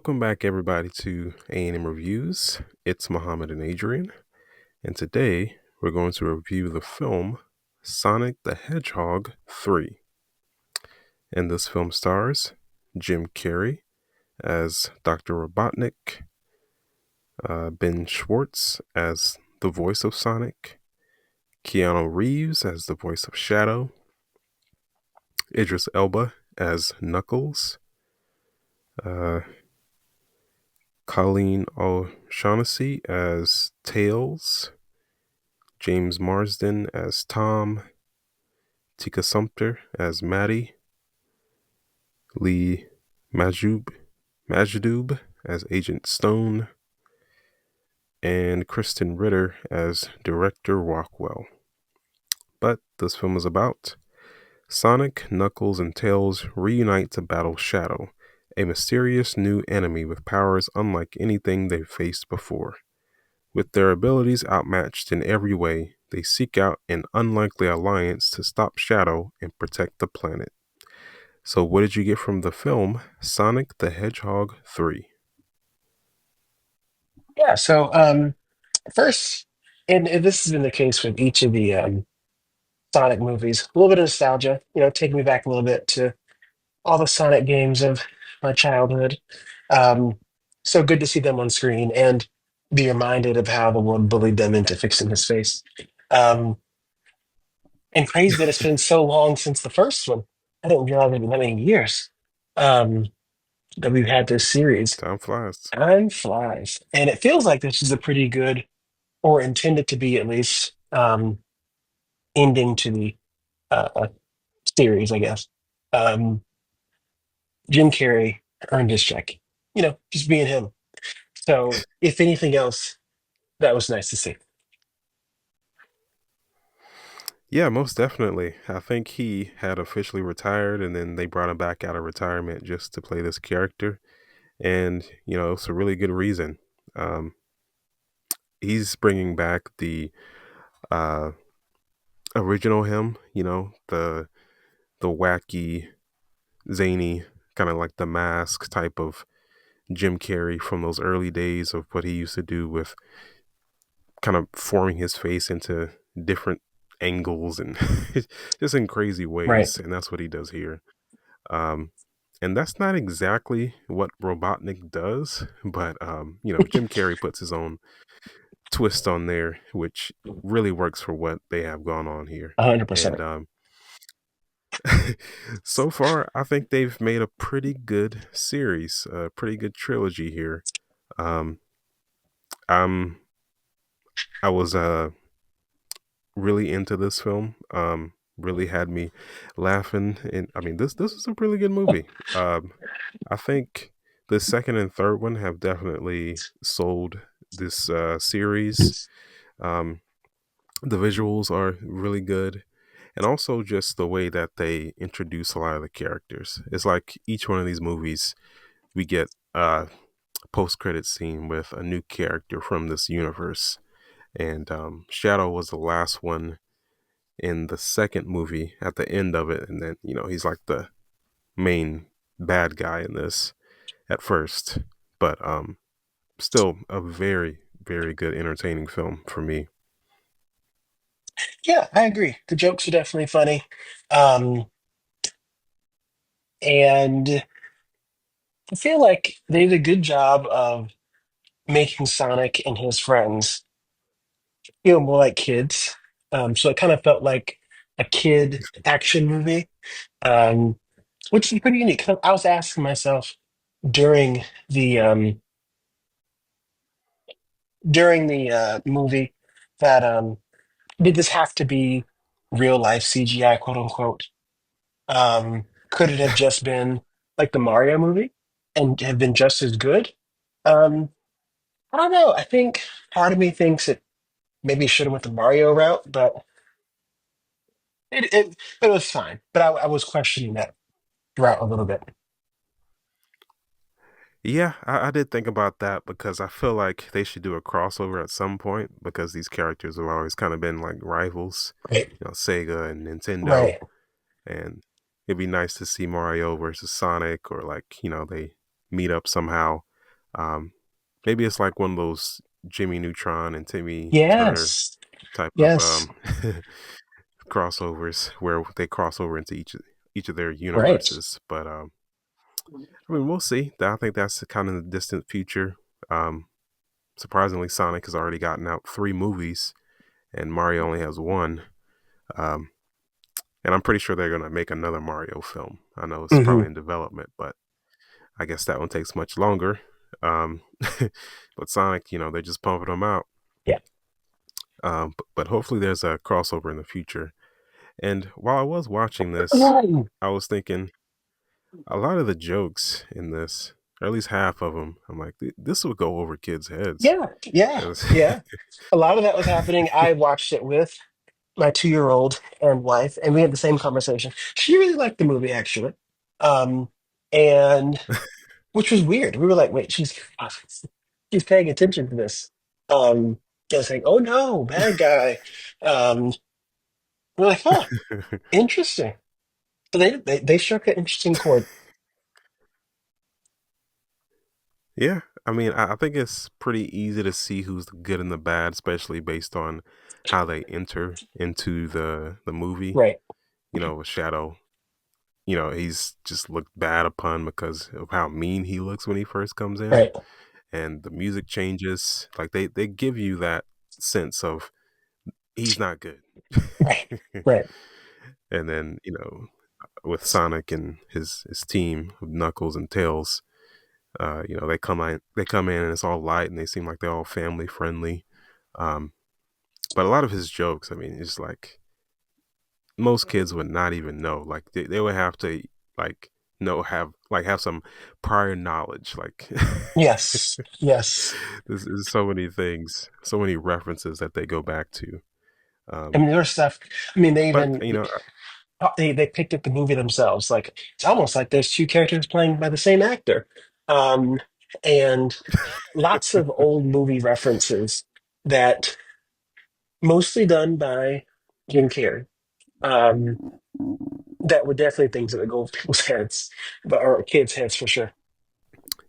Welcome back, everybody, to A&M Reviews. It's Muhammad and Adrian, and today we're going to review the film Sonic the Hedgehog 3. And this film stars Jim Carrey as Dr. Robotnik, Ben Schwartz as the voice of Sonic, Keanu Reeves as the voice of Shadow, Idris Elba as Knuckles, uh, Colleen O'Shaughnessy as Tails, James Marsden as Tom, Tika Sumpter as Maddie, Lee Majdoub as Agent Stone, and Kristen Ritter as Director Rockwell. But this film is about Sonic, Knuckles, and Tails reunite to battle Shadow, a mysterious new enemy with powers unlike anything they've faced before. With their abilities outmatched in every way, they seek out an unlikely alliance to stop Shadow and protect the planet. So what did you get from the film Sonic the Hedgehog 3? Yeah, so first, and this has been the case with each of the Sonic movies, a little bit of nostalgia, taking me back a little bit to all the Sonic games of my childhood. Um, so good to see them on screen and be reminded of how the world bullied them into fixing his face. Um, and crazy that it's been so long since the first one. I didn't realize it had been that many years um, that we've had this series. Time flies. Time flies. And it feels like this is a pretty good, or intended to be at least, ending to the series, I guess. Um, Jim Carrey earned his check, just being him. So, if anything else, that was nice to see. Yeah, most definitely. I think he had officially retired and then they brought him back out of retirement just to play this character. And, it's a really good reason. Um, he's bringing back the uh, original him, the wacky, zany, kind of like the mask type of Jim Carrey from those early days of what he used to do with kind of forming his face into different angles and just in crazy Right. ways. And that's what he does here. Um, and that's not exactly what Robotnik does, but Jim Carrey puts his own twist on there, which really works for what they have gone on here. 100%. And so far, I think they've made a pretty good series, a pretty good trilogy here. Um, I'm I was really into this film. Really had me laughing, and I mean this is a really good movie. I think the second and third one have definitely sold this series. Um, the visuals are really good, and also just the way that they introduce a lot of the characters. It's like each one of these movies, we get a post credit scene with a new character from this universe. And Shadow was the last one in the second movie at the end of it, and then he's like the main bad guy in this at first, but still a very very good entertaining film for me. Yeah, I agree. The jokes are definitely funny. Um, and I feel like they did a good job of making Sonic and his friends feel more like kids. So it kind of felt like a kid action movie, um, which is pretty unique. 'Cause I was asking myself during the um, during the movie that did this have to be real life CGI, quote unquote? Could it have just been like the Mario movie and have been just as good? Um, I don't know. I think part of me thinks it maybe should have went the Mario route, but it was fine. But I was questioning that route a little bit. Yeah, I did think about that because I feel like they should do a crossover at some point because these characters have always kind of been like rivals, Right. Sega and Nintendo, Right. and it'd be nice to see Mario versus Sonic, or like they meet up somehow. Um, maybe it's like one of those Jimmy Neutron and Timmy Turner Yes. type of Yes. crossovers where they cross over into each of their Right. universes. But I mean, we'll see. I think that's kind of the distant future. Um, Surprisingly, Sonic has already gotten out 3 movies, and Mario only has one. Um, and I'm pretty sure they're gonna make another Mario film. I know it's Hmm. probably in development, but I guess that one takes much longer. Um, but Sonic, they're just pumping them out. Yeah. But hopefully there's a crossover in the future. And while I was watching this, Oh, I was thinking a lot of the jokes in this, or at least half of them, I'm like, this will go over kids' heads. yeah. Yeah. 'Cause- Yeah. A lot of that was happening. I watched it with my 2-year-old and wife, and we had the same conversation. She really liked the movie, actually. Um, and which was weird. We were like, wait, she's paying attention to this. I was like, oh no, bad guy. We're like, huh, interesting. So they struck an interesting chord. Yeah, I mean, I think it's pretty easy to see who's the good and the bad, especially based on how they enter into the movie. Right, With Shadow, he's just looked bad upon because of how mean he looks when he first comes in, right, and the music changes. Like they give you that sense of he's not good. right, right, And then with Sonic and his team of Knuckles and Tails, they come in and it's all light and they seem like they're all family friendly. Um, but a lot of his jokes, I mean, it's like most kids would not even know. Like they would have to like have some prior knowledge. Like yes, yes. there's so many things, so many references that they go back to. I Um, mean, there's stuff. I mean, they but even they picked up the movie themselves. Like it's almost like there's two characters playing by the same actor, um, and lots of old movie references that mostly done by Jim Carrey. Um, that were definitely things that would go over people's heads, but or kids' heads for sure.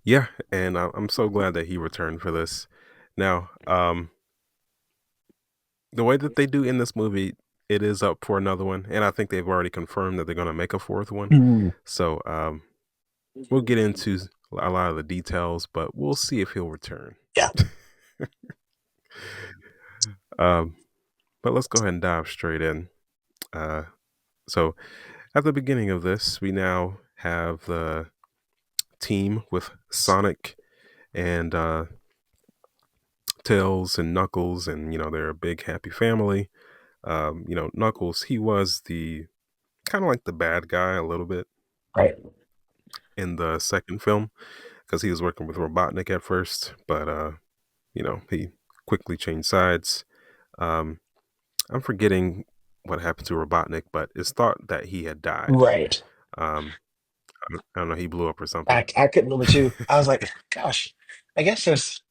yeah, and I'm so glad that he returned for this. Now, the way that they do in this movie, it is up for another one, and I think they've already confirmed that they're going to make a fourth one. Mm, So we'll get into a lot of the details, but we'll see if he'll return. yeah, um, but let's go ahead and dive straight in. Uh, so at the beginning of this, we now have the team with Sonic and Tails and Knuckles, and they're a big happy family. Knuckles, he was the kind of like the bad guy a little bit right, in the second film because he was working with Robotnik at first, but he quickly changed sides. Um, I'm forgetting what happened to Robotnik, but it's thought that he had died. right. Um, I don't know, he blew up or something. I couldn't remember too. I was like, gosh, I guess there's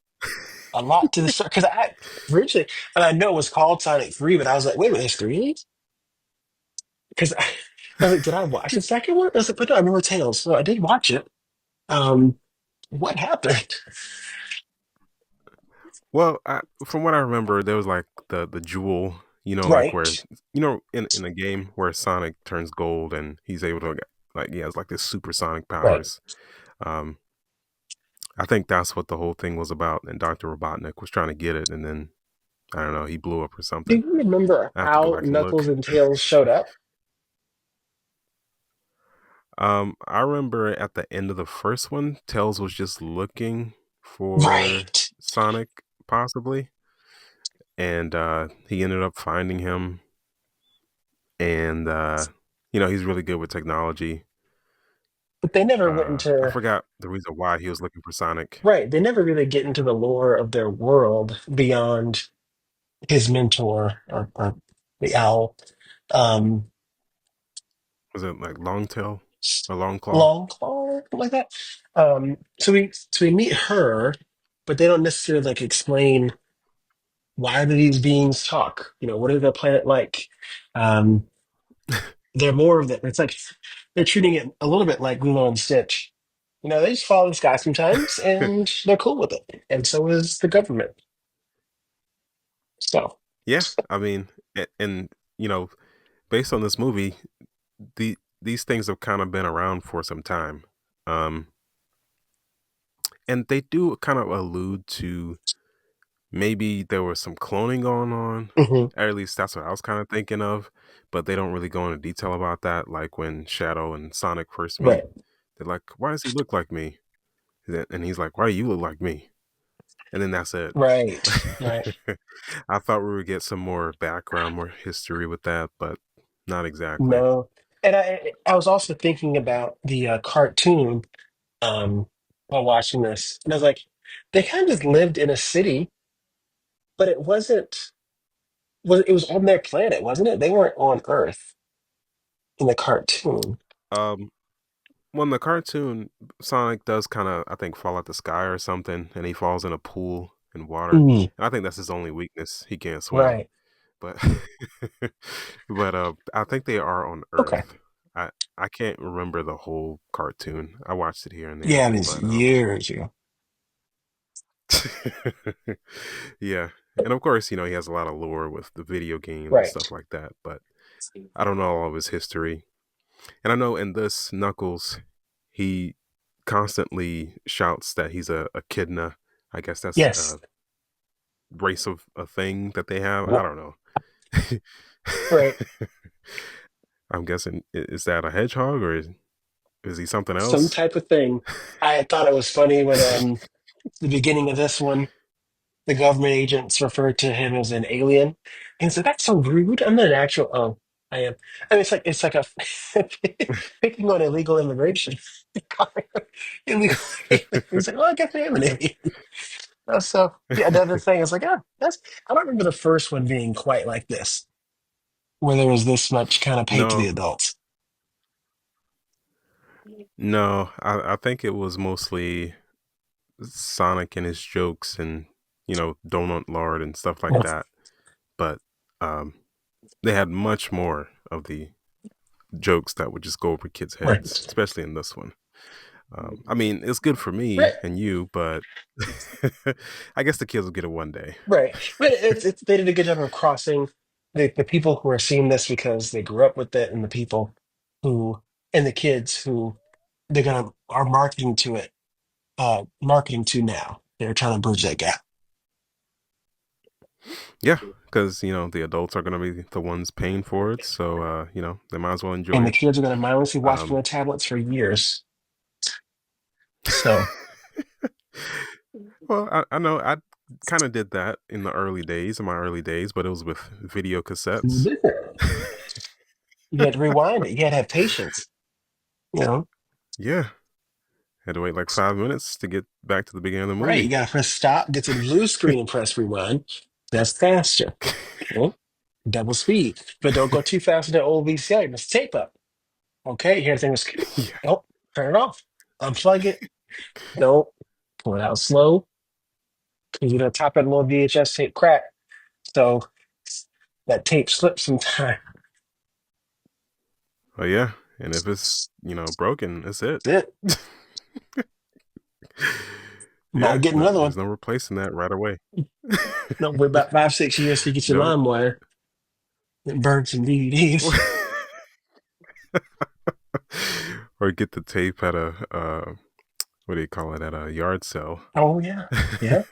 a lot to this because I originally, and I know it was called Sonic 3, but I was like, wait a minute, there's three of these? Because I was like, did I watch the second one? I was like, but no, I remember Tails, so I did watch it. Um, what happened? Well, from what I remember, there was like the jewel, like where Right, in a game where Sonic turns gold and he's able to like he has like this supersonic right. powers. Um, I think that's what the whole thing was about, and Doctor Robotnik was trying to get it, and then I don't know, he blew up or Do something. you remember I have to go how back and Knuckles look. and Tails showed up? I remember at the end of the first one, Tails was just looking for Right. Sonic, possibly, and he ended up finding him, and he's really good with technology. But they never went I into, forgot the reason why he was looking for Sonic. right, they never really get into the lore of their world beyond his mentor or the owl. Um, Was it like Longtail or Longclaw? Long Claw or something like that. So we meet her, but they don't necessarily like explain why do these beings talk? What is the planet like? Um, they're more of that. It's like they're treating it a little bit like Lilo and Stitch. They just follow this guy sometimes, and they're cool with it. And so is the government. So, Yeah, I mean, and you know, based on this movie, these things have kind of been around for some time, um, and they do kind of allude to maybe there was some cloning going on. mhm, Or at least that's what I was kind of thinking of, but they don't really go into detail about that. Like when Shadow and Sonic first meet, right, they're like, "Why does he look like me?" And he's like, "Why do you look like me?" And then that's it. right. I thought we would get some more background, more history with that, but not exactly. No, and I was also thinking about the cartoon while watching this, and I was like, they kind of just lived in a city, but it wasn't. It was on their planet, wasn't it? They weren't on Earth in the cartoon. Um, when the cartoon, Sonic does kind of, I think, fall out the sky or something, and he falls in a pool in water. Mm, And I think that's his only weakness. He can't swim. right. But but I think they are on Okay. Earth. I I can't remember the whole cartoon. I watched it here and there, Yeah, it is but years ago. yeah. And of course, he has a lot of lore with the video games and Right. stuff like that, but I don't know all of his history. And I know in this Knuckles, he constantly shouts that he's a echidna. I guess that's Yes. a race of a thing that they have. I Wha- don't know. Right. I'm guessing is that a hedgehog or is he something Some else? type of thing. I thought it was funny when the beginning of this one, the government agents referred to him as an alien. And so that's so rude. I'm not an actual. Oh, I am. I mean, it's like a picking on illegal immigration. Illegal alien. He's like, oh, I guess I am an alien. So yeah, another thing is like, that's. I don't remember the first one being quite like this, where there was this much kind of hate to the No, adults. no. I think it was mostly Sonic and his jokes and Donut Lord and stuff like that. But um, they had much more of the jokes that would just go over kids' heads, Right. especially in this one. I mean, it's good for me Right. and you, but I guess the kids will get it one day. Right. But it's they did a good job of crossing the people who are seeing this because they grew up with it and the people who and the kids who they're gonna are marketing to now. They're trying to bridge that gap. Yeah, because the adults are going to be the ones paying for it, so they might as well enjoy And the it. kids are gonna mindlessly watch from Um, their tablets for years. So well, I know I kind of did that in my early days, but it was with video cassettes. you had to rewind it. You had to have patience, you know. Yeah, had to wait like 5 minutes to get back to the beginning of the Right. You movie. gotta press stop, get to the blue screen and press rewind. That's faster. Okay? Double speed. But don't go too fast in the old VCR. You must tape up. Okay, here things. Yeah, Oh, turn it off. Unplug it. No, pull it out slow because top of the little VHS tape crack. So that tape slips sometime. oh yeah, and if it's broken, that's it. That's it. About to Yeah, get another one. there's no replacing that right away. No, wait about 5, 6 years to get your Nope. LimeWire and burn some DVDs. Or get the tape at a what do you call it, at a yard sale. Oh yeah, yeah.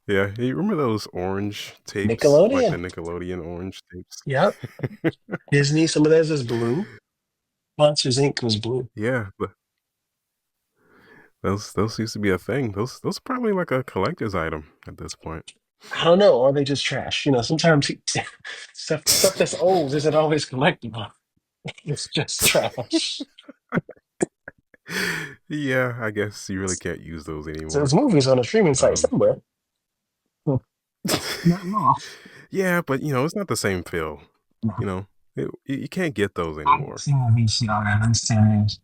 Yeah, you remember those orange tapes, like the Nickelodeon. Nickelodeon orange tapes? Yep. Disney. Some of theirs is blue. Monsters Inc. was blue. Yeah, but those used to be a thing. Those are probably like a collector's item at this point. I don't know, or are they just trash? Sometimes stuff that's old isn't always collectible. It's just trash. Yeah, I guess you really can't use those So anymore. there's movies on a streaming site Um, somewhere. Hmm, not long. yeah, but it's not the same feel. No, You know, you can't get those I haven't anymore. seen a VCR in at least 10 years.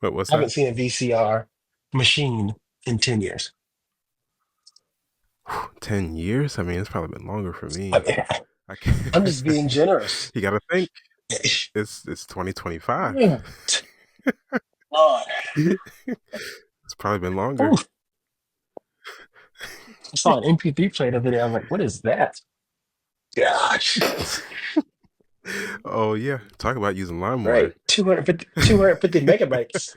But what's I haven't that? seen a VCR machine in 10 years. 10 years? I mean, it's probably been longer for I me. mean, I can't. I'm just being generous. You got to think. It's 2025. Damn it. Lord. It's probably been longer. Ooh, I saw an MP3 player the other day. I was like, what is that? Gosh. Oh yeah, talk about using LimeWire. Right. 250 megabytes.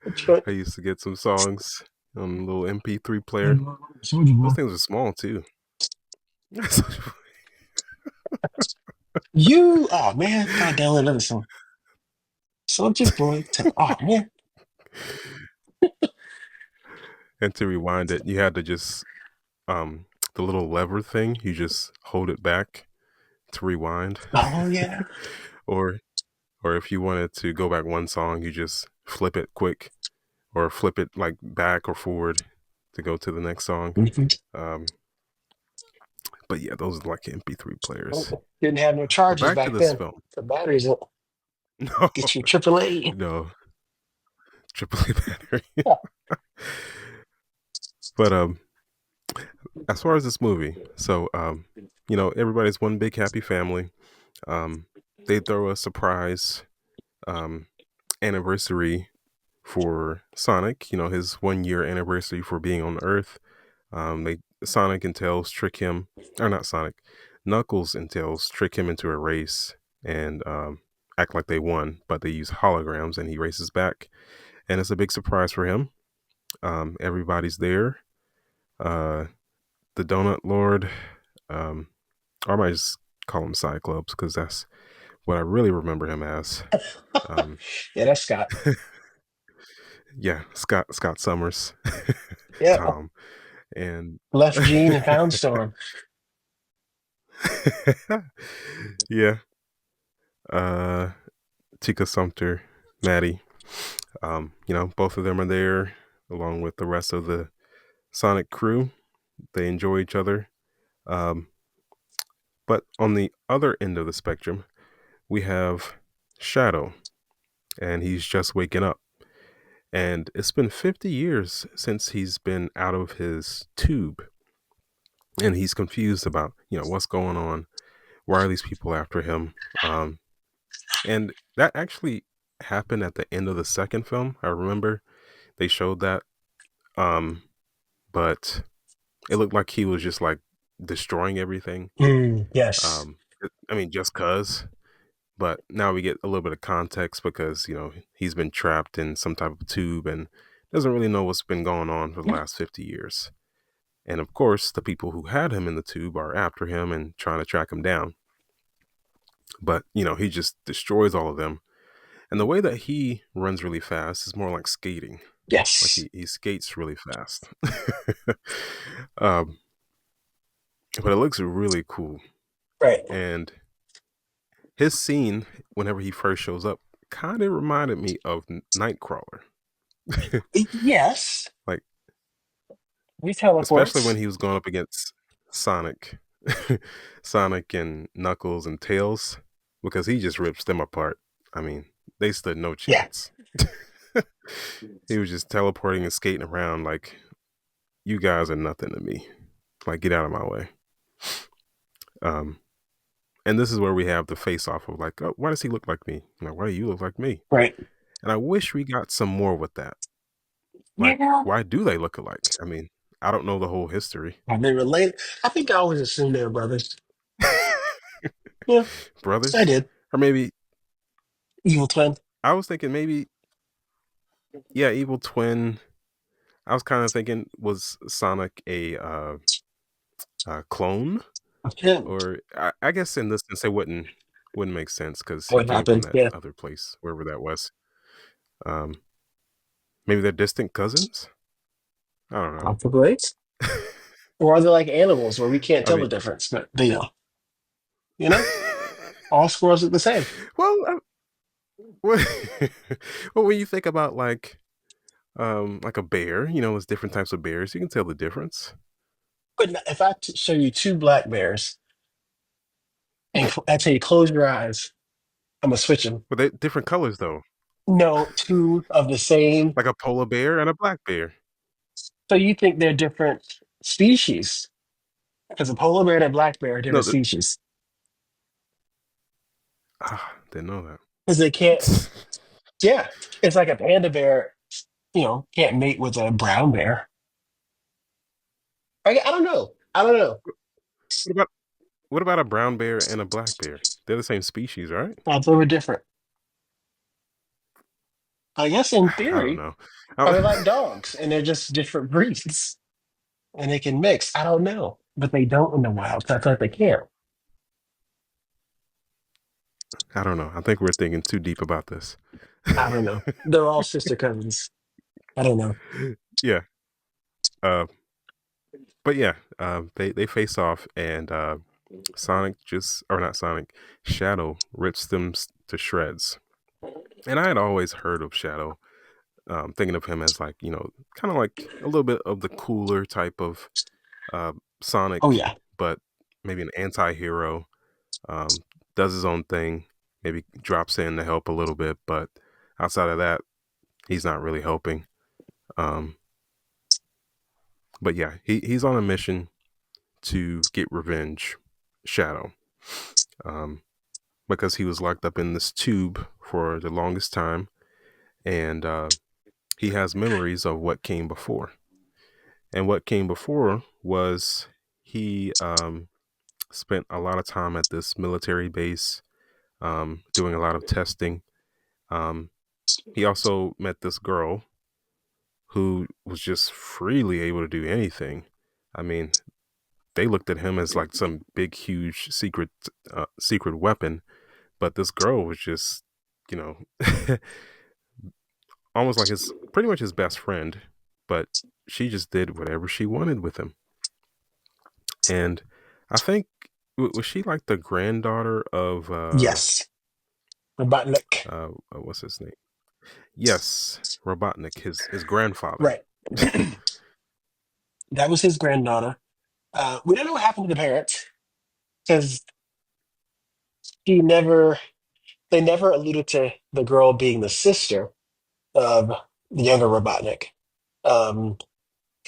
Which one? I used to get some songs on a little MP3 player. Soldier Those Boy. things are small too. Oh man, gotta download another song. Soldier Boy. Oh man. And to rewind it, you had to just um the little lever thing. You just hold it back to rewind, Oh yeah. or or if you wanted to go back one song, you just flip it quick, or flip it like back or forward to go to the next song. Mhm. Um, but yeah, those are like MP3 players. Didn't have no But charges back to back this then. film. The batteries will No, get you AAA. no, AAA battery. Yeah. But as far as this movie, so everybody's one big happy family. Um, they throw a surprise um anniversary for Sonic. You know, his 1 year anniversary for being on Earth. They Sonic and Tails trick him, or not Sonic, Knuckles and Tails trick him into a race and act like they won, but they use holograms and he races back, and it's a big surprise for him. Everybody's there. Uh, the Donut Lord, um, or I might just call him Cyclops because that's what I really remember him as. Um, Yeah, that's Scott. yeah, Scott Summers, Yeah. Tom, and Left Gene and Found Storm. yeah, uh, Tika Sumter, Maddie. Both of them are there along with the rest of the Sonic crew. They enjoy each other. Um, but on the other end of the spectrum, we have Shadow, and he's just waking up. And it's been 50 years since he's been out of his tube, and he's confused about what's going on. Why are these people after him? And that actually happened at the end of the second film. I remember they showed that, um, but it looked like he was just like destroying everything. Yes. I mean, just cause. But now we get a little bit of context because he's been trapped in some type of tube and doesn't really know what's been going on for the last 50 years. And of course, the people who had him in the tube are after him and trying to track him down. But he just destroys all of them. And the way that he runs really fast is more like skating. Like Yes. he skates really fast. um, but it looks really cool. Right. And his scene, whenever he first shows up, kind of reminded me of Nightcrawler. Yes. Like, We especially when teleports. he was going up against Sonic, Sonic and Knuckles and Tails, because he just rips them apart. I mean, they stood no Yeah. chance. He was just teleporting and skating around like, you guys are nothing to me. Like, get out of my way. Um, and this is where we have the face off of like, oh, why does he look like me? Like, why do you look like me? Right. And I wish we got some more with that. Like, Yeah. why do they look alike? I mean, I don't know the whole history. Are they related? I think I always assumed they were brothers. Yeah, I Brothers? did. Or maybe, Evil twin. I was thinking maybe, yeah, Evil Twin. I was kind of thinking, was Sonic a clone? Of him. Or I guess in this sense, it wouldn't make sense because he What came from happened? that Yeah. other place, wherever that was. Um, Maybe they're distant cousins? I don't know. Possibly. Or are they like animals where we can't I tell mean, the difference, but they know? You know? All squirrels look the same. well, well, well, when you think about like a bear, there's different types of bears. You can tell the difference. But if show you two black bears and I tell you close your eyes, I'm gonna switch them. But they different colors though, No, two of the same. like a polar bear and a black bear. So you think they're different species? Because a polar bear and a black bear are No, different species. Ah, didn't know because they can't. that. Yeah, it's like a panda bear, can't mate with a brown bear. I don't know. I don't know. what about what about a brown bear and a black bear? They're the same species, right? I thought they were different. I guess in I don't theory, know. are I, they like dogs and they're just different breeds and they can mix? I don't know, but they don't in the wild. So I thought they can't. I don't know. I think we're thinking too deep about this. I don't know. They're all sister cousins. I don't know. Yeah. Uh, but yeah, they face off, and Sonic just or not Sonic, Shadow rips them to shreds. And I had always heard of Shadow, thinking of him as like kind of like a little bit of the cooler type of Oh Sonic, yeah, but maybe an anti-hero. Um, does his own thing, maybe drops in to help a little bit, but outside of that, he's not really helping. Um, but yeah, he's on a mission to get revenge, Shadow, um, because he was locked up in this tube for the longest time, and he has memories of what came before. And what came before was he spent a lot of time at this military base, doing a lot of testing. Um, he also met this girl who was just freely able to do anything. I mean, they looked at him as like some big, huge secret weapon, but this girl was just, you know, almost like his pretty much his best friend, but she just did whatever she wanted with him. And I think was she like the granddaughter of yes. Robotnik. what's his name? Yes, Robotnik, his grandfather. Right. That was his granddaughter. We don't know what happened to the parents because he never. They never alluded to the girl being the sister of the younger Robotnik. Um,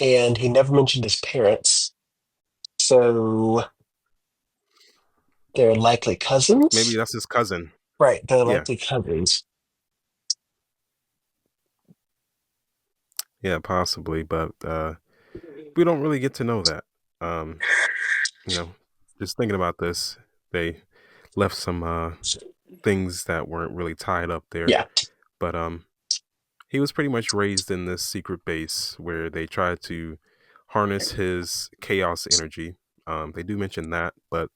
and he never mentioned his parents. So they're likely Maybe cousins. that's his cousin. Right, they're Yeah, likely cousins. yeah, possibly, but we don't really get to know that. Um, you know, just thinking about this, they left some things that weren't really tied up there. Yeah, But he was pretty much raised in this secret base where they tried to harness his chaos energy. They do mention that, but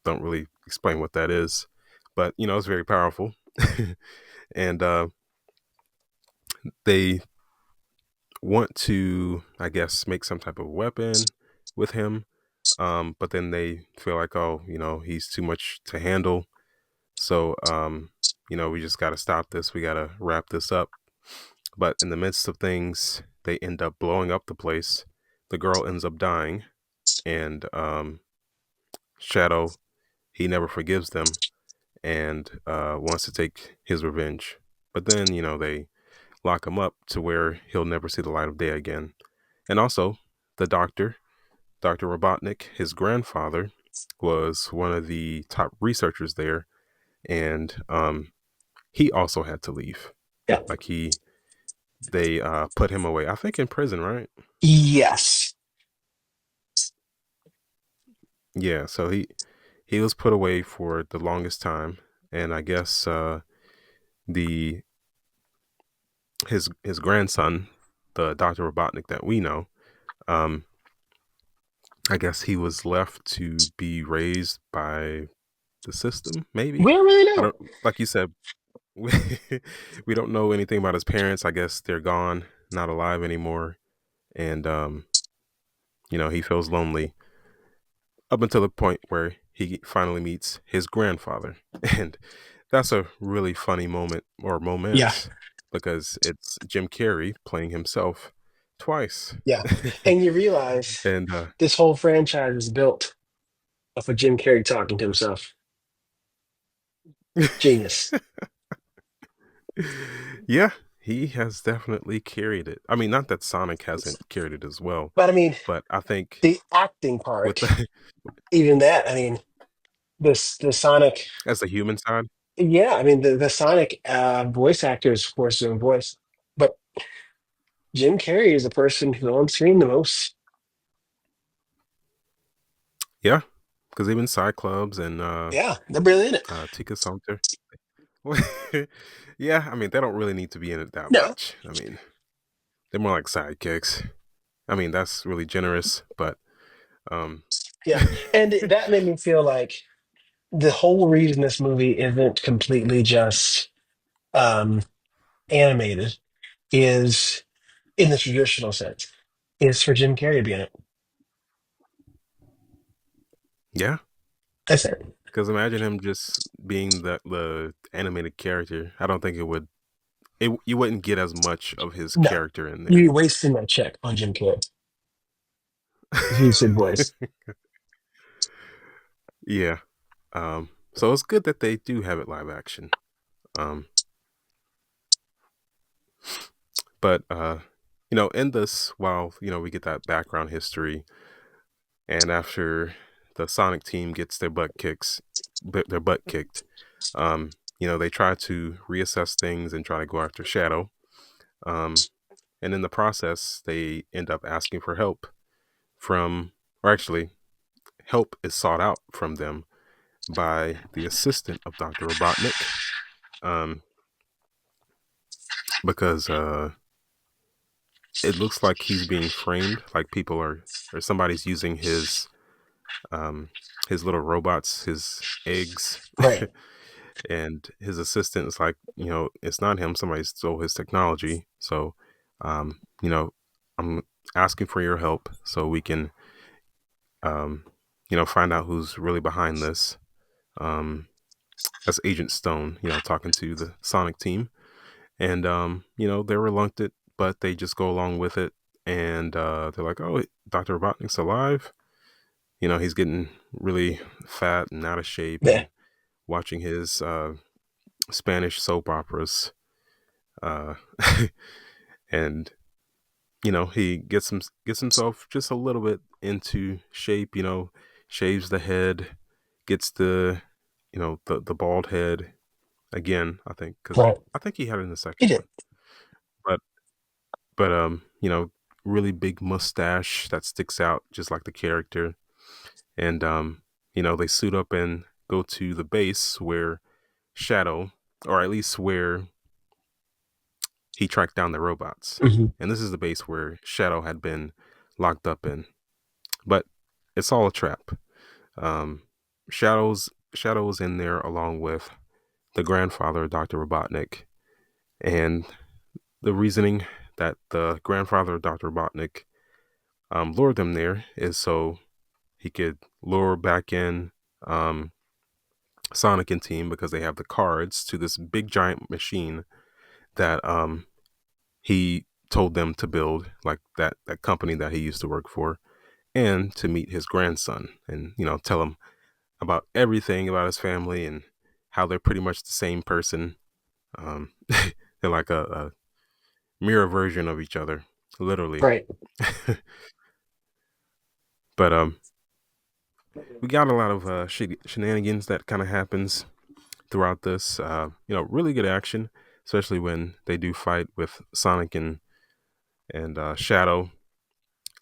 don't really explain what that is. But it's very powerful, and they want to, I guess, make some type of weapon with him. But then they feel like, oh, he's too much to handle. So, we just got to stop this. We got to wrap this up. But in the midst of things, they end up blowing up the place. The girl ends up dying, and Shadow, he never forgives them and wants to take his revenge. But then, they lock him up to where he'll never see the light of day again. And also, the doctor, Dr. Robotnik, his grandfather, was one of the top researchers there, and he also had to leave. yeah. Like they put him away. I think in prison, right? Yes. Yeah. So he was put away for the longest time, and I guess the his grandson, the Doctor Robotnik that we know, um, I guess he was left to be raised by the system. Maybe We don't really I know. don't like you said. We, we don't know anything about his parents. I guess they're gone, not alive anymore, and he feels lonely up until the point where he finally meets his grandfather. And that's a really funny moment or Yeah, moments because it's Jim Carrey playing himself twice. yeah. And you realize And this whole franchise is built off of Jim Carrey talking to himself. Genius. yeah, he has definitely carried it. I mean, not that Sonic hasn't carried it as well, But I mean, but I think the acting with part, the even that, I mean, this the Sonic, as the human side, Yeah, I mean the Sonic voice actor is of course his own voice, but Jim Carrey is the person who's on screen the most. Yeah, because even Cyclops and Yeah, they're barely in it. Tika Sumpter. Yeah, I mean they don't really need to be in it that No, much. I mean they're more like sidekicks. I mean that's really generous, but um, yeah, and that made me feel like the whole reason this movie isn't completely just um, animated is in the traditional sense is for Jim Carrey to be in it. yeah, That's it. because imagine him just being the animated character. I don't think it would. You wouldn't get as much of his No, character in there. you're wasting that check on Jim Carrey if you said voice. Yeah. So it's good that they do have it live action. Um, but in this, while we get that background history, and after the Sonic team gets their butt kicked, they try to reassess things and try to go after Shadow. Um, and in the process, they end up asking for help from, or actually, help is sought out from them by the assistant of Dr. Robotnik, um, because it looks like he's being framed, like people are, or somebody's using um, his little robots, his eggs, Right. and his assistant is like, it's not him. Somebody stole his technology. So, I'm asking for your help so we can, um, find out who's really behind this. Um, that's Agent Stone, talking to the Sonic team. And, they're reluctant, but they just go along with it. And they're like, oh, Dr. Robotnik's alive. He's getting really fat and out of shape Yeah. and watching his Spanish soap operas. Uh, and, he gets himself just a little bit into shape, shaves the head, gets the bald head again, I think, because Right. I think he had it in the He second did. one. But really big mustache that sticks out just like the character. And they suit up and go to the base where Shadow, or at least where he tracked down the robots. Hmm. And this is the base where Shadow had been locked up in. But it's all a trap. Um Shadow's in there along with the grandfather, Dr. Robotnik, and the reasoning that the grandfather of Dr. Robotnik lured them there is so he could lure back in um, Sonic and team because they have the cards to this big giant machine that he told them to build, like that company that he used to work for, and to meet his grandson and tell him about everything about his family and how they're pretty much the same person. They're like a mirror version of each other, literally. Right. But we got a lot of shenanigans that kind of happens throughout this. Really good action, especially when they do fight with Sonic and Shadow,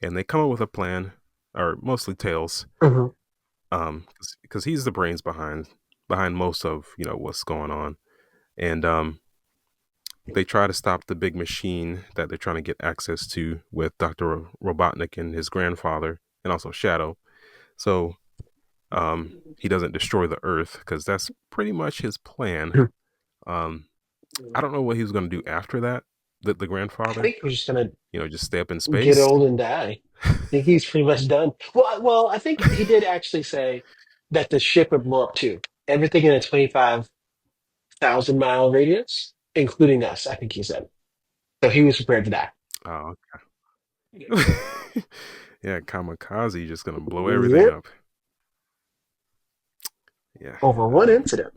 and they come up with a plan, or mostly Tails, Hmm. because he's the brains behind most of what's going on, and they try to stop the big machine that they're trying to get access to with Doctor Robotnik and his grandfather, and also Shadow. So he doesn't destroy the Earth because that's pretty much his plan. Um, I don't know what he was going to do after that. The I grandfather, think we're just gonna just stay up in get space. old and die. I think he's pretty much done. Well, I think he did actually say that the ship would blow up too. Everything in a 25,000-mile radius, including us. I think he said. So he was prepared to die. Oh, yeah, kamikaze just gonna blow everything Yep. up. Yeah. Over one incident.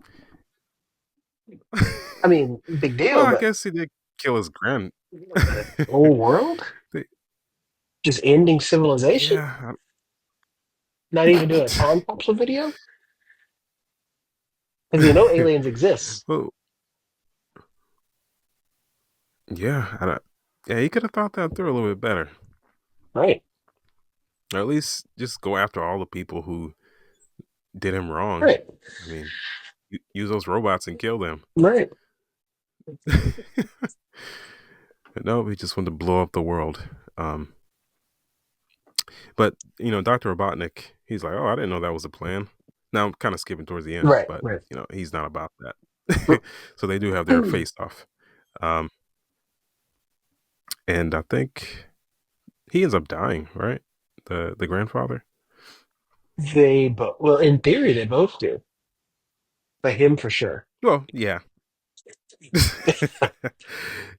I mean, big Well, deal, I but guess he did kill his grand. the whole world They- just ending civilization. yeah. Not even doing a time capsule video. Because you know aliens exist, Well, yeah, yeah, he could have thought that through a little bit better, right? or at least just go after all the people who did him wrong. Right, I mean, use those robots and kill them. right. But no, he just wanted to blow up the world. Um, but Doctor Robotnik, he's like, "Oh, I didn't know that was the plan." Now I'm kind of skipping towards the end, Right, but right. he's not about that. So they do have their face off, um, and I think he ends up dying, right? The grandfather. They both, well, in theory, they both do, but him for sure. Well, yeah,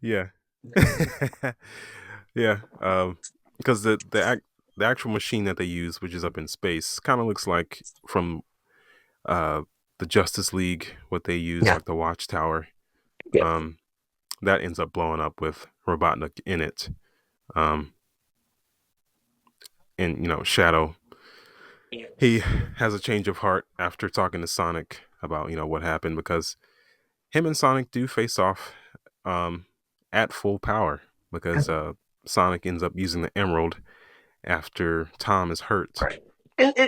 yeah, yeah. Because the actual machine that they use, which is up in space, kind of looks like from uh the Justice League, what they use, Yeah, like the Watchtower. yeah, Um, that ends up blowing up with Robotnik in it. Um, and Shadow, he has a change of heart after talking to Sonic about what happened, because him and Sonic do face off um, at full power, because Sonic ends up using the Emerald after Tom is hurt right.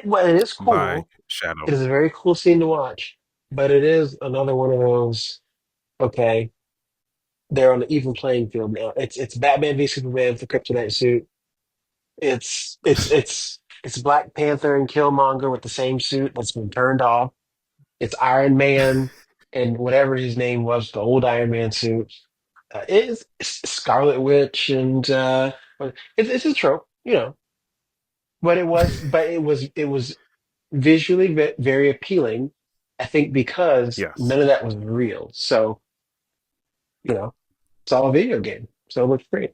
Well, it is by cool. Shadow. It is a very cool scene to watch, but it is another one of those. Okay, they're on the even playing field now. It's Batman v Superman with the kryptonite suit. It's Black Panther and Killmonger with the same suit that's been turned off. It's Iron Man and whatever his name was, the old Iron Man suit. It's Scarlet Witch and it's a trope, you know. But it was visually very appealing. I think because Yes. none of that was real. So you know, it's all a video game, so it looks great.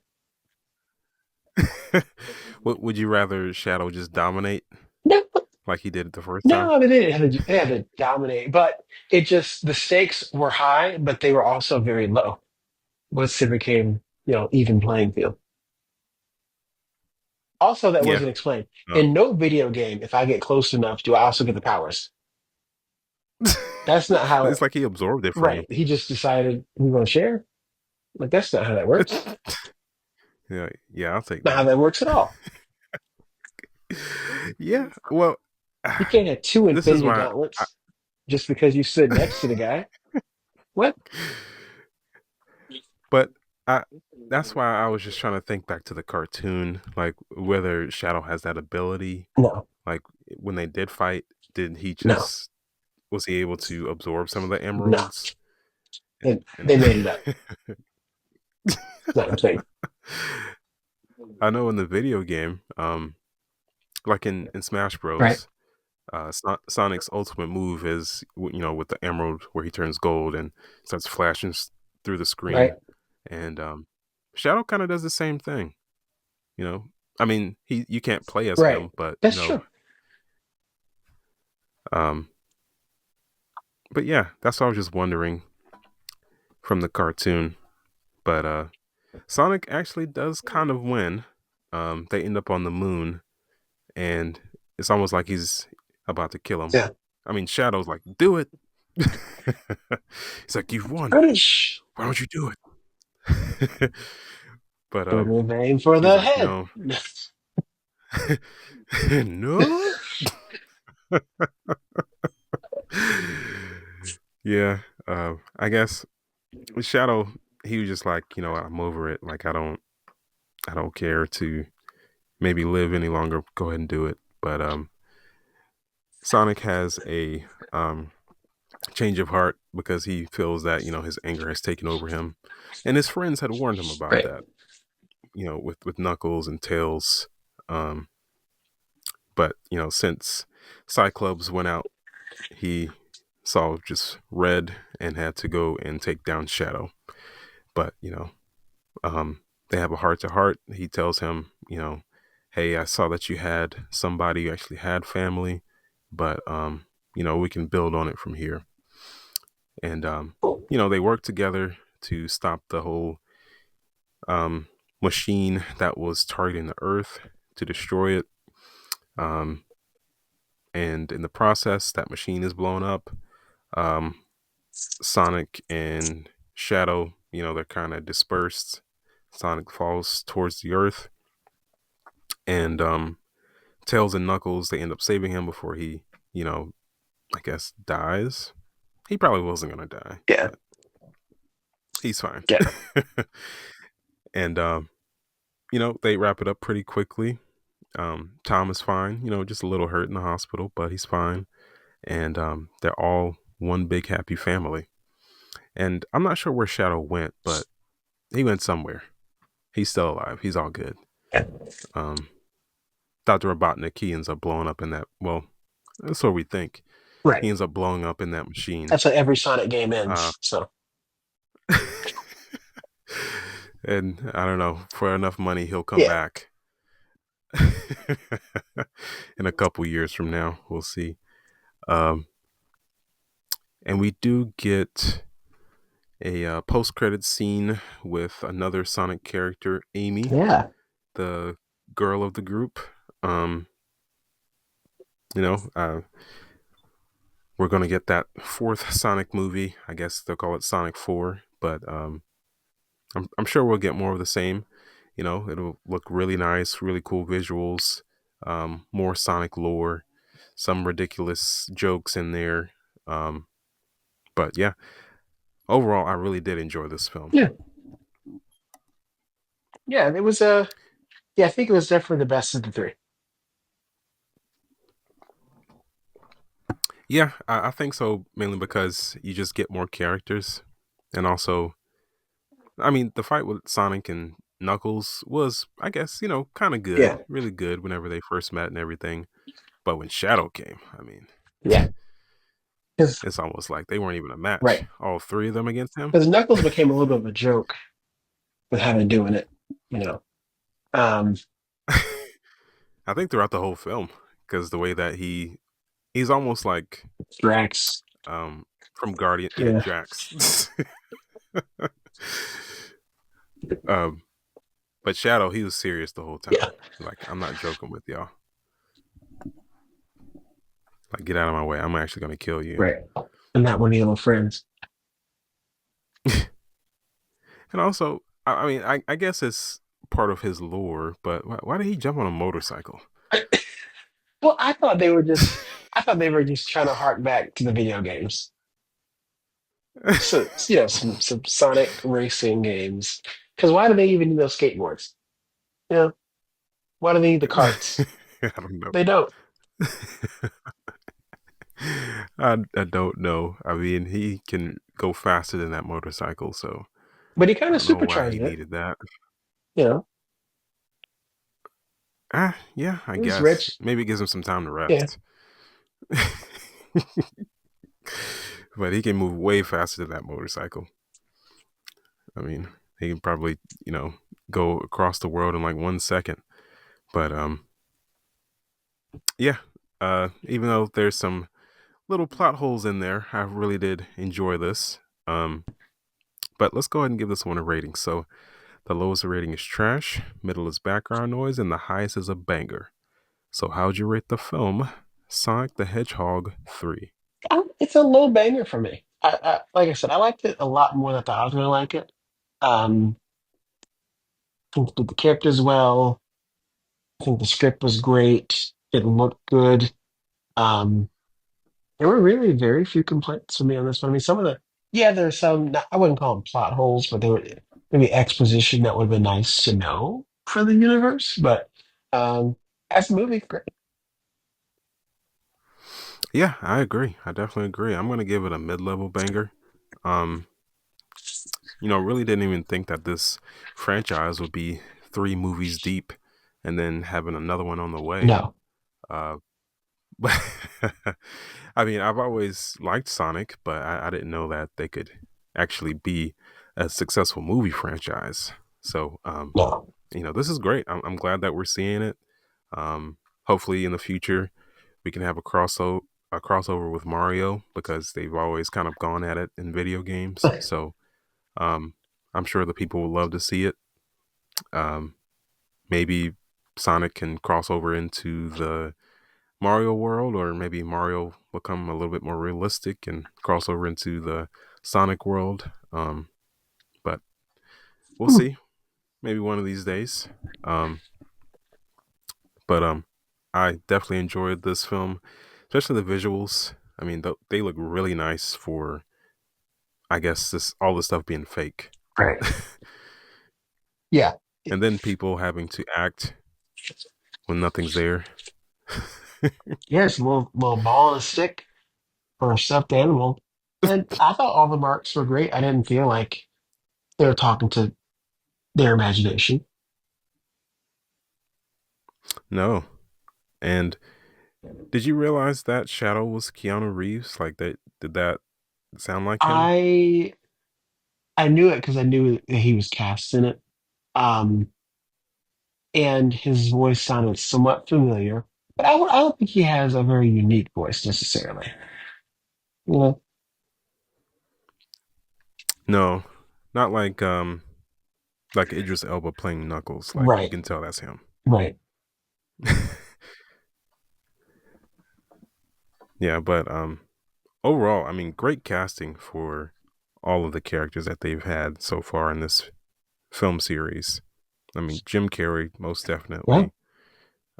Would you rather Shadow just dominate No, like he did it the first time? no, they didn't have to, they had to dominate, but it just the stakes were high, but they were also very low. Once it became, even playing field. Also, that Yeah. wasn't explained. Uh, In no video game, if I get close enough, do I also get the powers? That's not how it's it, like he absorbed it from right. He just decided we want to share. Like, that's not how that works. him. Yeah, yeah, I'll take Not how that. that works at all. Yeah, well, You can't have two this is Infinity why. Gauntlets just because you stood next to the guy. What? But I that's why I was just trying to think back to the cartoon, like whether Shadow has that ability. No, Like when they did fight, did he no, just was he able to absorb some of the no. emeralds? And They made it up. It's not a thing. I know in the video game, like in Smash Right, Bros, Sonic's ultimate move is with the emerald where he turns gold and starts flashing through the right, screen, and Shadow kind of does the same thing. You know, I mean, you can't play as right. him, but That's true. um, but yeah, that's what I was just wondering from the cartoon. But Sonic actually does kind of win. They end up on the moon, and it's almost like he's about to kill him. Yeah. I mean, Shadow's like, "Do it." He's like, "You've won. British. Why don't you do it?" But Should have aimed for he's the like, head. "No, no." Yeah, I guess with Shadow, he was just like, I'm over it. Like, I don't care to maybe live any longer. Go ahead and do it. But Sonic has a change of heart because he feels that his anger has taken over him, and his friends had warned him about Right. that. With Knuckles and Tails. Um, but since Cyclops went out, he saw just red and had to go and take down Shadow. But um, they have a heart to heart. He tells him, hey, I saw that you had somebody, you actually had family, but we can build on it from here. And they work together to stop the whole machine that was targeting the Earth, to destroy it. Um, and in the process, that machine is blown up. Sonic and Shadow, they're kind of dispersed. Sonic falls towards the earth, and Tails and Knuckles, they end up saving him before he, you know, I guess dies. He probably wasn't gonna die, Yeah, but he's fine. yeah, And they wrap it up pretty quickly. Tom is fine, just a little hurt in the hospital, but he's fine. And they're all one big happy family. And I'm not sure where Shadow went, but he went somewhere. He's still alive. He's all good. yeah. Um, Dr. Robotnik, he ends up blowing up in that. Well, that's what we think. Right. He ends up blowing up in that machine. That's how every Sonic game Uh, ends. So and I don't know, for enough money, he'll come yeah, back in a couple years from now. We'll see. Um, and we do get a post-credit scene with another Sonic character, Amy, yeah, the girl of the group. Um, you know, uh, we're gonna get that fourth Sonic movie. I guess they'll call it Sonic 4, but I'm sure we'll get more of the same. It'll look really nice, really cool visuals, more Sonic lore, some ridiculous jokes in there. Um, but yeah, overall, I really did enjoy this film. yeah, yeah. It was yeah. I think it was definitely the best of the three. Yeah, I think so, mainly because you just get more characters. And also, I mean, the fight with Sonic and Knuckles was, I guess, kind of Yeah, good, really good whenever they first met and everything. But when Shadow came, I mean, yeah. Because it's almost like they weren't even a match. right, All three of them against him. because Knuckles became a little bit of a joke with having doing it. You know, um, I think throughout the whole film, because the way that he's almost like Drax. from Guardian, yeah, Yeah, Drax. um, but Shadow, he was serious the whole yeah, time. Like, I'm not joking with y'all. Like, get out of my way. I'm actually gonna kill you. right. And not one of your little friends. And also, I mean, I guess it's part of his lore, but why did he jump on a motorcycle? Well, I thought they were just. I thought they were just trying to hark back to the video games. So some Sonic racing games. Because why do they even need those skateboards? You know, why do they need the carts? I don't know. They don't. I don't know. I mean, he can go faster than that motorcycle, so But he I kind of don't know why he supercharged it. needed that. You know, Yeah, I he's guess. rich. Maybe it gives him some time to Yeah, rest. But he can move way faster than that motorcycle. I mean, he can probably, you know, go across the world in like 1 second. But yeah. Even though there's some little plot holes in there, I really did enjoy this. Um, but let's go ahead and give this one a rating. So the lowest rating is trash, middle is background noise, and the highest is a banger. So how'd you rate the film Sonic the Hedgehog 3? it's a low banger for me. Like I said, I liked it a lot more than I thought I was going to like it. Um, I think the characters well. I think the script was great. It looked good. Um, there were really very few complaints from me on this one. I mean, some of the yeah, there's some. I wouldn't call them plot holes, but there were maybe exposition that would have been nice to know for the universe. But as a movie, great. Yeah, I agree. I definitely agree. I'm gonna give it a mid-level banger. Um, really didn't even think that this franchise would be 3 movies deep, and then having another one on the way. No, Uh, but I mean, I've always liked Sonic, but I didn't know that they could actually be a successful movie franchise. So, no. this is great. I'm glad that we're seeing it. Hopefully, in the future, we can have a crossover with Mario because they've always kind of gone at it in video games. So, um, I'm sure the people will love to see it. Um, maybe Sonic can cross over into the Mario World, or maybe Mario become a little bit more realistic and cross over into the Sonic world. But we'll Hmm. see. Maybe one of these days. Um, but I definitely enjoyed this film, especially the visuals. I mean, they look really nice for, I guess, this all this stuff being fake. Right. Yeah. And then people having to act when nothing's there. Yes, little ball and a stick for a stuffed animal. And I thought all the marks were great. I didn't feel like they were talking to their imagination. No. And did you realize that Shadow was Keanu Reeves? Like that did that sound like him? I I knew it because I knew that he was cast in it. Um, and his voice sounded somewhat familiar, but I don't think he has a very unique voice necessarily. You know? No. Not like Idris Elba playing Knuckles. Like you Right, can tell that's him. right. Yeah, but overall, I mean, great casting for all of the characters that they've had so far in this film series. I mean, Jim Carrey, most Yeah, definitely.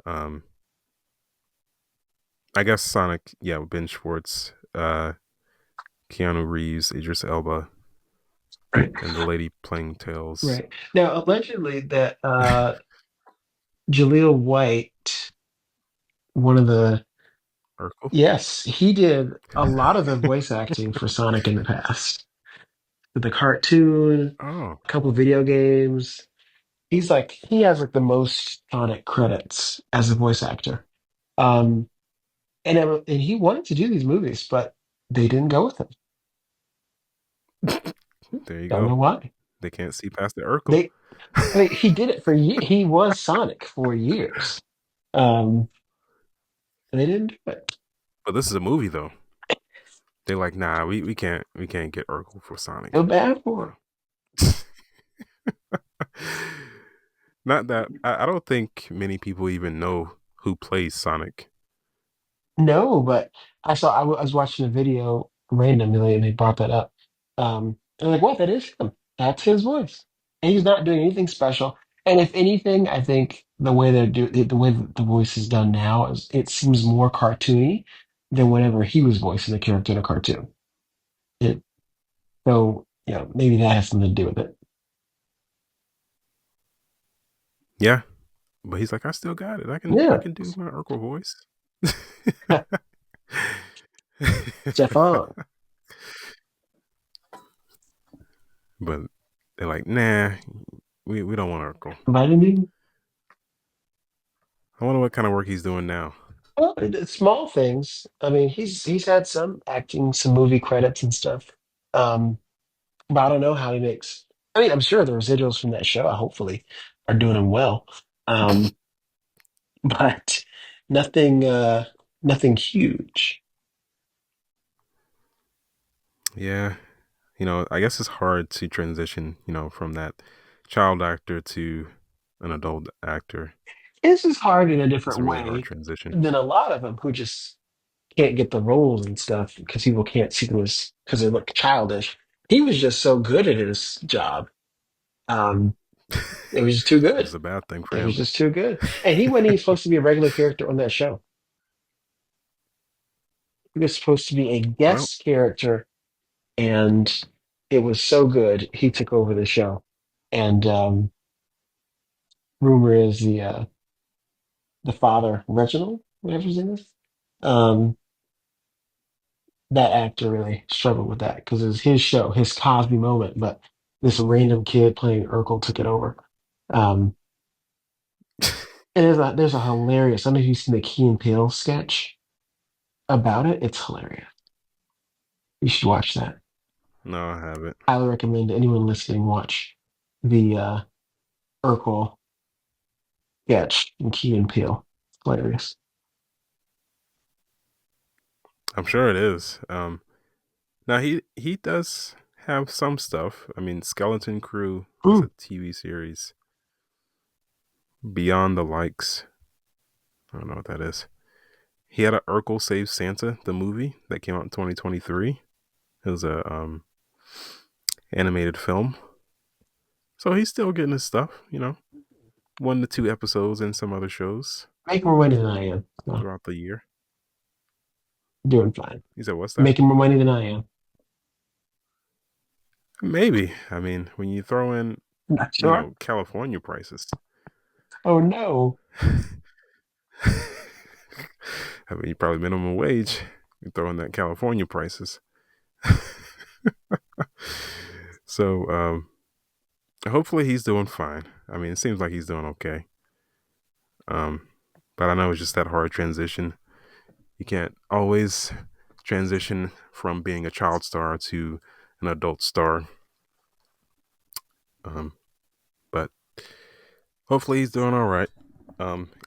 Um, I guess Sonic, yeah, Ben Schwartz, Keanu Reeves, Idris Elba, right, and the lady playing Tails. right. Now, allegedly, that Jaleel White, one of the Urkel. yes, he did a lot of the voice acting for Sonic in the past. The cartoon, Oh, a couple video games. He has like the most Sonic credits as a voice actor. Um, and he wanted to do these movies, but they didn't go with him. there you Don't go. know why. They can't see past the Urkel. They, I mean, he did it for he was Sonic for years. Um, and they didn't do it. But this is a movie though. They're like, nah, we can't get Urkel for Feel Sonic. bad for him. No. Not that I don't think many people even know who plays Sonic. No, but I was watching a video randomly and they brought that up. And I'm like, what? That is him. That's his voice. And he's not doing anything special. And if anything, I think the way that the voice is done now is it seems more cartoony than whenever he was voicing a character in a cartoon. It so maybe that has something to do with it. Yeah, but he's like, I still got it. I Yeah, can do my Urkel voice. Stefan, But they're like, nah, we don't want Urkel. vitamin. I wonder what kind of work he's doing now. Well, it's small things. I mean, he's had some acting, some movie credits and stuff. Um, But I don't know how he makes. I mean, I'm sure the residuals from that show, hopefully, are doing him well. Um, but nothing, nothing huge. Yeah, I guess it's hard to transition, from that child actor to an adult actor. This is hard in a It's different a really hard way transition. than a lot of them who just can't get the roles and stuff because people can't see them as because they look childish. He was just so good at his job. Um, it was just too Which is good. a bad thing for It was him. just too good. And he wasn't even supposed to be a regular character on that show. He was supposed to be a Well, guest character and it was so good he took over the show. And rumor is the father, Reginald, whatever his name is, um, that actor really struggled with that because it was his show, his Cosby moment, but this random kid playing Urkel took it over. Um, and there's a hilarious. I don't know if you've seen the Key and Peele sketch about it. It's hilarious. You should watch that. no, I haven't. Highly recommend anyone listening watch the Urkel sketch in Key and Peele. It's hilarious. I'm sure it is. Now he does have some stuff. I mean, Skeleton Crew is Mm. a TV series. Beyond the Likes. I don't know what that is. he had a Urkel Saves Santa, the movie that came out in 2023. It was a animated film. So he's still getting his stuff, 1 to 2 episodes in some other shows Making more money than I am. So throughout the year. doing fine. He said, "What's that?" Making more money than I am. Maybe. I mean, when you throw in, Not sure. California prices. Oh no. I mean, probably minimum wage. You throw in that California prices. So, hopefully he's doing fine. I mean, it seems like he's doing okay. But I know it's just that hard transition. You can't always transition from being a child star to an adult star. But hopefully he's doing all right.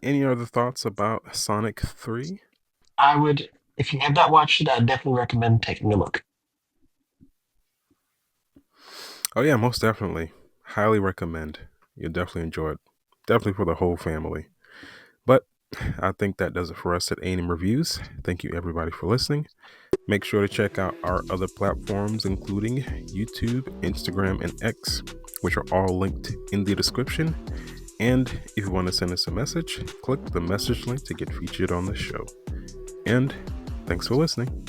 Any other thoughts about Sonic 3? I would, if you have not watched it, I'd definitely recommend taking a look. Oh yeah, most definitely. Highly recommend. You'll definitely enjoy it. Definitely for the whole family. But I think that does it for us at A&M Reviews. Thank you everybody for listening. Make sure to check out our other platforms, including YouTube, Instagram, and X, which are all linked in the description. And if you want to send us a message, click the message link to get featured on the show. And thanks for listening.